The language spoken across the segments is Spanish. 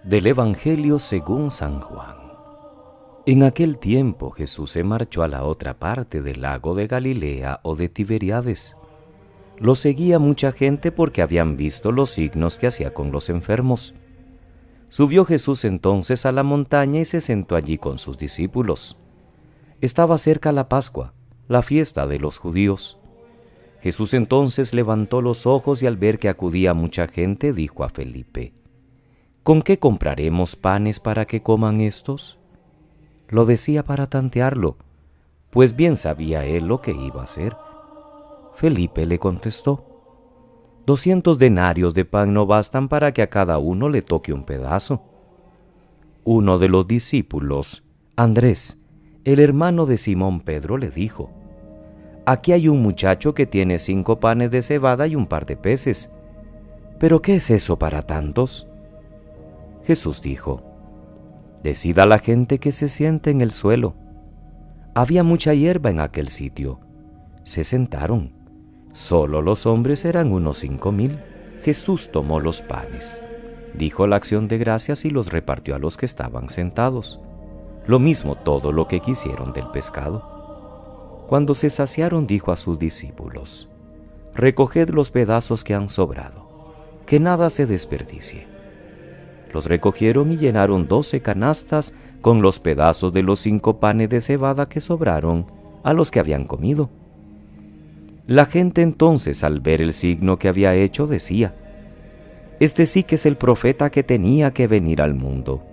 Del Evangelio según San Juan. En aquel tiempo Jesús se marchó a la otra parte del lago de Galilea o de Tiberíades. Lo seguía mucha gente porque habían visto los signos que hacía con los enfermos. Subió Jesús entonces a la montaña y se sentó allí con sus discípulos. Estaba cerca la Pascua, la fiesta de los judíos. Jesús entonces levantó los ojos y al ver que acudía mucha gente, dijo a Felipe: ¿Con qué compraremos panes para que coman estos? Lo decía para tantearlo, pues bien sabía él lo que iba a hacer. Felipe le contestó: 200 denarios de pan no bastan para que a cada uno le toque un pedazo. Uno de los discípulos, Andrés, el hermano de Simón Pedro, le dijo: Aquí hay un muchacho que tiene 5 panes de cebada y un par de peces. ¿Pero qué es eso para tantos? Jesús dijo: Decid a la gente que se siente en el suelo. Había mucha hierba en aquel sitio. Se sentaron. Solo los hombres eran unos 5,000. Jesús tomó los panes, dijo la acción de gracias y los repartió a los que estaban sentados. Lo mismo todo lo que quisieron del pescado. Cuando se saciaron, dijo a sus discípulos: Recoged los pedazos que han sobrado, que nada se desperdicie. Los recogieron y llenaron 12 canastas con los pedazos de los 5 panes de cebada que sobraron a los que habían comido. La gente entonces, al ver el signo que había hecho, decía: Este sí que es el profeta que tenía que venir al mundo.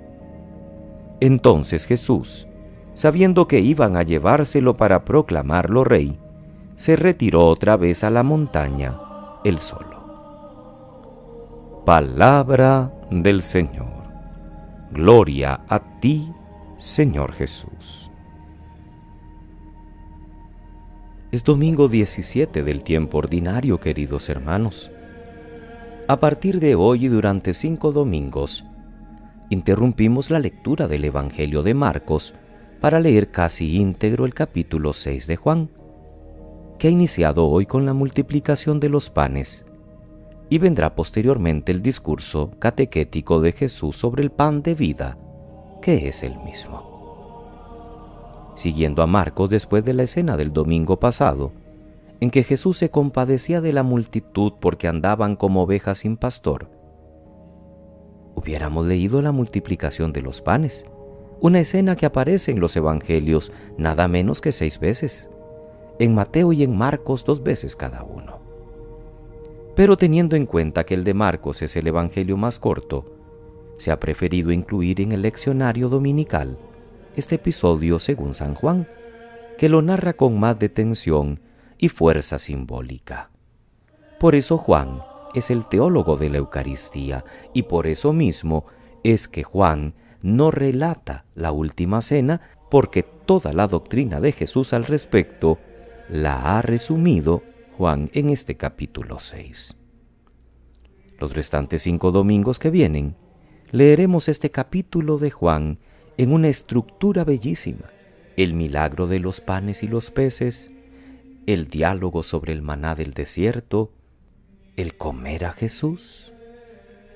Entonces Jesús, sabiendo que iban a llevárselo para proclamarlo rey, se retiró otra vez a la montaña, él solo. Palabra del Señor. Gloria a ti, Señor Jesús. Es domingo 17 del tiempo ordinario, queridos hermanos. A partir de hoy y durante 5 domingos, interrumpimos la lectura del Evangelio de Marcos para leer casi íntegro el capítulo 6 de Juan, que ha iniciado hoy con la multiplicación de los panes, y vendrá posteriormente el discurso catequético de Jesús sobre el pan de vida, que es el mismo. Siguiendo a Marcos después de la escena del domingo pasado, en que Jesús se compadecía de la multitud porque andaban como ovejas sin pastor, hubiéramos leído la multiplicación de los panes, una escena que aparece en los evangelios nada menos que 6 veces, en Mateo y en Marcos 2 veces cada uno. Pero teniendo en cuenta que el de Marcos es el evangelio más corto, se ha preferido incluir en el leccionario dominical este episodio según San Juan, que lo narra con más detención y fuerza simbólica. Por eso Juan es el teólogo de la Eucaristía, y por eso mismo es que Juan no relata la última cena, porque toda la doctrina de Jesús al respecto la ha resumido Juan en este capítulo 6. Los restantes 5 domingos que vienen, leeremos este capítulo de Juan en una estructura bellísima: el milagro de los panes y los peces, el diálogo sobre el maná del desierto, el comer a Jesús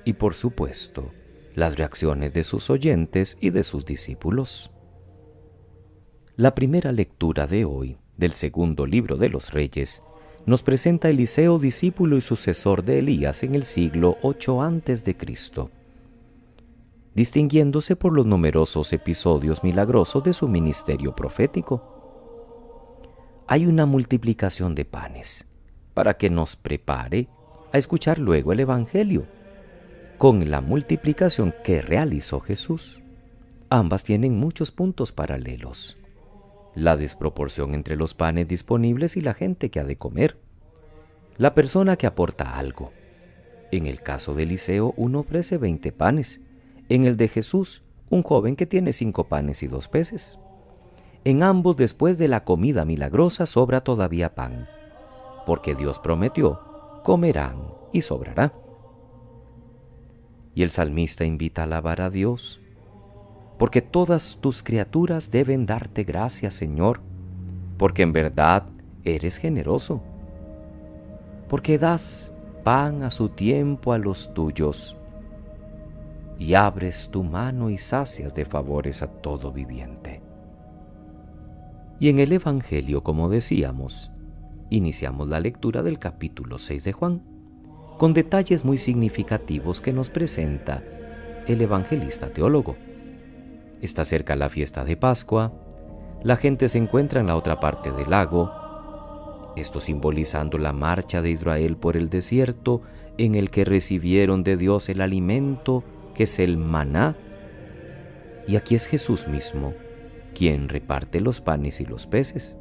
y, por supuesto, las reacciones de sus oyentes y de sus discípulos. La primera lectura de hoy del segundo libro de los Reyes nos presenta a Eliseo, discípulo y sucesor de Elías en el siglo 8 a.C., distinguiéndose por los numerosos episodios milagrosos de su ministerio profético. Hay una multiplicación de panes para que nos prepare a escuchar luego el Evangelio, con la multiplicación que realizó Jesús. Ambas tienen muchos puntos paralelos: la desproporción entre los panes disponibles y la gente que ha de comer, la persona que aporta algo. En el caso de Eliseo, uno ofrece 20 panes. En el de Jesús, un joven que tiene 5 panes y 2 peces. En ambos, después de la comida milagrosa, sobra todavía pan, porque Dios prometió: comerán y sobrará. Y el salmista invita a alabar a Dios: porque todas tus criaturas deben darte gracias, Señor, porque en verdad eres generoso, porque das pan a su tiempo a los tuyos. y abres tu mano y sacias de favores a todo viviente. Y en el Evangelio, como decíamos, iniciamos la lectura del capítulo 6 de Juan, con detalles muy significativos que nos presenta el evangelista teólogo. Está cerca la fiesta de Pascua, la gente se encuentra en la otra parte del lago, esto simbolizando la marcha de Israel por el desierto, en el que recibieron de Dios el alimento, que es el maná. Y aquí es Jesús mismo quien reparte los panes y los peces.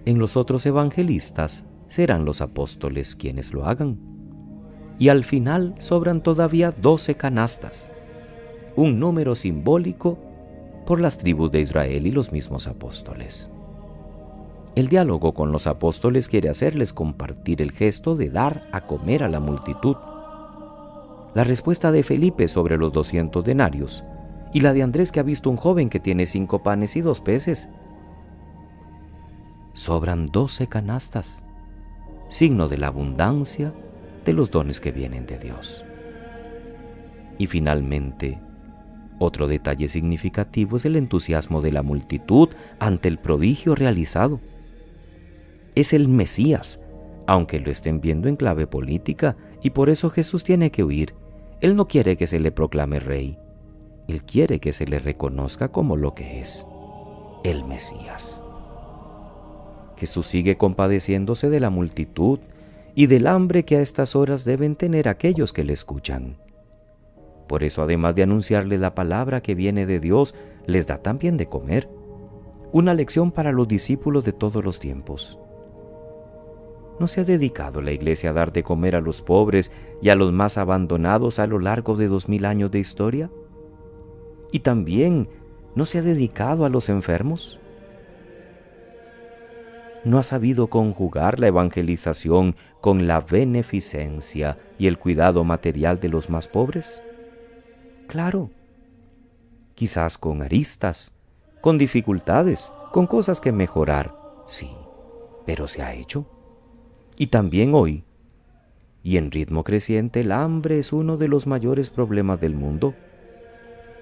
En los otros evangelistas serán los apóstoles quienes lo hagan. Y al final sobran todavía 12 canastas, un número simbólico por las tribus de Israel y los mismos apóstoles. El diálogo con los apóstoles quiere hacerles compartir el gesto de dar a comer a la multitud. La respuesta de Felipe sobre los 200 denarios y la de Andrés, que ha visto un joven que tiene 5 panes y 2 peces. Sobran 12 canastas, signo de la abundancia de los dones que vienen de Dios. Y finalmente, otro detalle significativo es el entusiasmo de la multitud ante el prodigio realizado. Es el Mesías, aunque lo estén viendo en clave política, y por eso Jesús tiene que huir. Él no quiere que se le proclame rey. Él quiere que se le reconozca como lo que es, el Mesías. Jesús sigue compadeciéndose de la multitud y del hambre que a estas horas deben tener aquellos que le escuchan. Por eso, además de anunciarles la palabra que viene de Dios, les da también de comer. Una lección para los discípulos de todos los tiempos. ¿No se ha dedicado la Iglesia a dar de comer a los pobres y a los más abandonados a lo largo de 2000 años de historia? ¿Y también no se ha dedicado a los enfermos? ¿No ha sabido conjugar la evangelización con la beneficencia y el cuidado material de los más pobres? Claro, quizás con aristas, con dificultades, con cosas que mejorar, sí, pero se ha hecho. Y también hoy, y en ritmo creciente, el hambre es uno de los mayores problemas del mundo.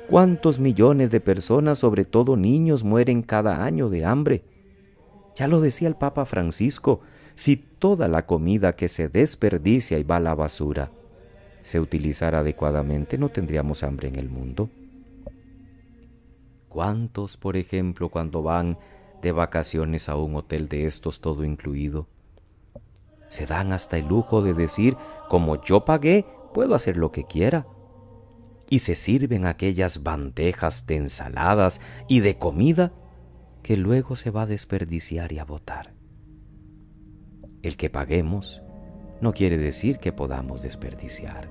¿Cuántos millones de personas, sobre todo niños, mueren cada año de hambre? Ya lo decía el Papa Francisco, si toda la comida que se desperdicia y va a la basura se utilizara adecuadamente, no tendríamos hambre en el mundo. ¿Cuántos, por ejemplo, cuando van de vacaciones a un hotel de estos todo incluido, se dan hasta el lujo de decir, como yo pagué, puedo hacer lo que quiera? Y se sirven aquellas bandejas de ensaladas y de comida que luego se va a desperdiciar y a botar. El que paguemos no quiere decir que podamos desperdiciar.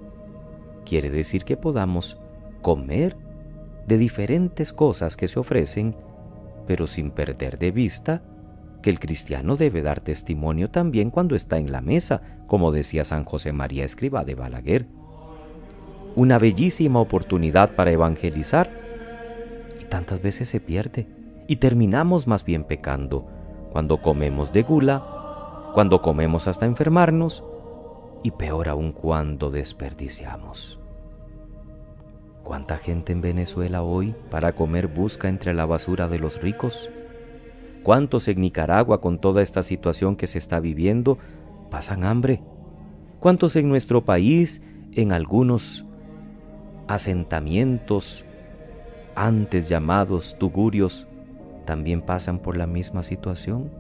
Quiere decir que podamos comer de diferentes cosas que se ofrecen, pero sin perder de vista que el cristiano debe dar testimonio también cuando está en la mesa, como decía San José María Escrivá de Balaguer. Una bellísima oportunidad para evangelizar, y tantas veces se pierde, y terminamos más bien pecando, cuando comemos de gula, cuando comemos hasta enfermarnos, y peor aún cuando desperdiciamos. ¿Cuánta gente en Venezuela hoy para comer busca entre la basura de los ricos? ¿Cuántos en Nicaragua, con toda esta situación que se está viviendo, pasan hambre? ¿Cuántos en nuestro país, en algunos asentamientos antes llamados tugurios, también pasan por la misma situación?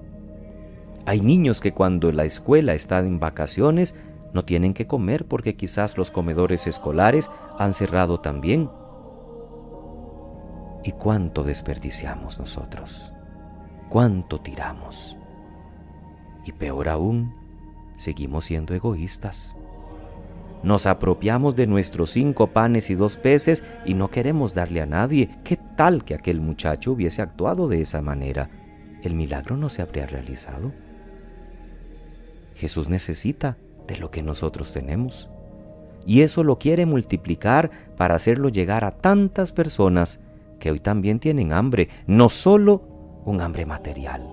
Hay niños que cuando la escuela está en vacaciones no tienen que comer porque quizás los comedores escolares han cerrado también. ¿Y cuánto desperdiciamos nosotros? ¿Cuánto tiramos? Y peor aún, seguimos siendo egoístas. Nos apropiamos de nuestros 5 panes y 2 peces y no queremos darle a nadie. ¿Qué tal que aquel muchacho hubiese actuado de esa manera? ¿El milagro no se habría realizado? Jesús necesita de lo que nosotros tenemos, y eso lo quiere multiplicar para hacerlo llegar a tantas personas que hoy también tienen hambre, no solo un hambre material,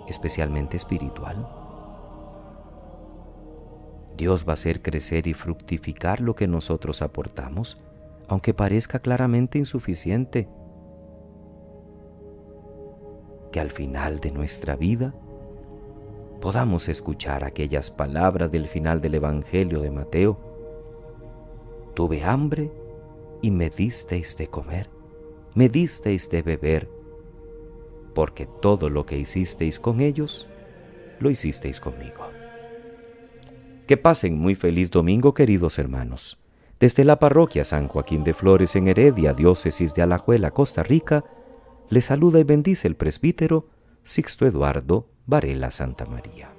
especialmente espiritual. Dios va a hacer crecer y fructificar lo que nosotros aportamos, aunque parezca claramente insuficiente. Que al final de nuestra vida podamos escuchar aquellas palabras del final del Evangelio de Mateo: tuve hambre y me disteis de comer, me disteis de beber, porque todo lo que hicisteis con ellos, lo hicisteis conmigo. Que pasen muy feliz domingo, queridos hermanos. Desde la parroquia San Joaquín de Flores en Heredia, diócesis de Alajuela, Costa Rica, les saluda y bendice el presbítero Sixto Eduardo Varela Santamaría.